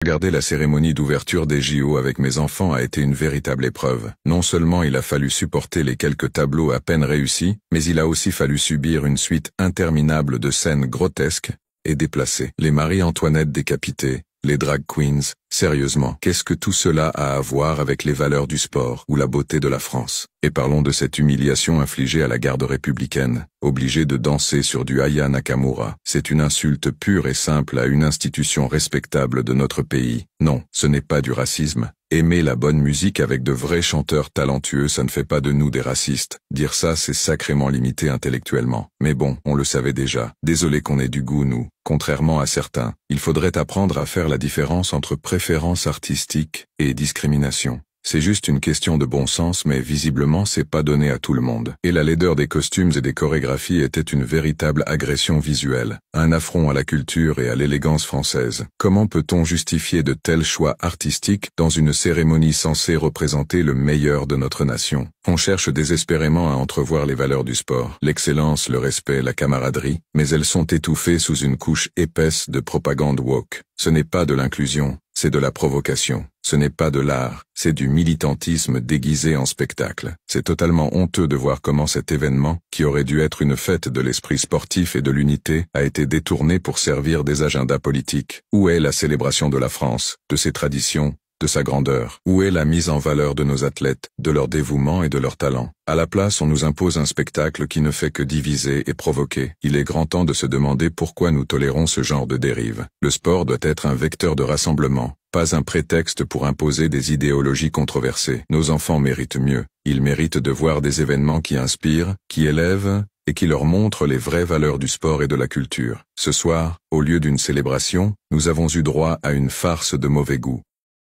Regarder la cérémonie d'ouverture des JO avec mes enfants a été une véritable épreuve. Non seulement il a fallu supporter les quelques tableaux à peine réussis, mais il a aussi fallu subir une suite interminable de scènes grotesques et déplacées. Les Marie-Antoinette décapitées, les drag queens, sérieusement, qu'est-ce que tout cela a à voir avec les valeurs du sport ou la beauté de la France? Et parlons de cette humiliation infligée à la garde républicaine, obligée de danser sur du Aya Nakamura. C'est une insulte pure et simple à une institution respectable de notre pays. Non, ce n'est pas du racisme. Aimer la bonne musique avec de vrais chanteurs talentueux, ça ne fait pas de nous des racistes. Dire ça, c'est sacrément limité intellectuellement. Mais bon, on le savait déjà. Désolé qu'on ait du goût, nous. Contrairement à certains, il faudrait apprendre à faire la différence entre préférence artistique et discrimination. C'est juste une question de bon sens, mais visiblement c'est pas donné à tout le monde. Et la laideur des costumes et des chorégraphies était une véritable agression visuelle, un affront à la culture et à l'élégance française. Comment peut-on justifier de tels choix artistiques dans une cérémonie censée représenter le meilleur de notre nation? On cherche désespérément à entrevoir les valeurs du sport, l'excellence, le respect, la camaraderie, mais elles sont étouffées sous une couche épaisse de propagande woke. Ce n'est pas de l'inclusion, c'est de la provocation. Ce n'est pas de l'art, c'est du militantisme déguisé en spectacle. C'est totalement honteux de voir comment cet événement, qui aurait dû être une fête de l'esprit sportif et de l'unité, a été détourné pour servir des agendas politiques. Où est la célébration de la France, de ses traditions, de sa grandeur? Où est la mise en valeur de nos athlètes, de leur dévouement et de leur talent? À la place, on nous impose un spectacle qui ne fait que diviser et provoquer. Il est grand temps de se demander pourquoi nous tolérons ce genre de dérive. Le sport doit être un vecteur de rassemblement, pas un prétexte pour imposer des idéologies controversées. Nos enfants méritent mieux. Ils méritent de voir des événements qui inspirent, qui élèvent, et qui leur montrent les vraies valeurs du sport et de la culture. Ce soir, au lieu d'une célébration, nous avons eu droit à une farce de mauvais goût.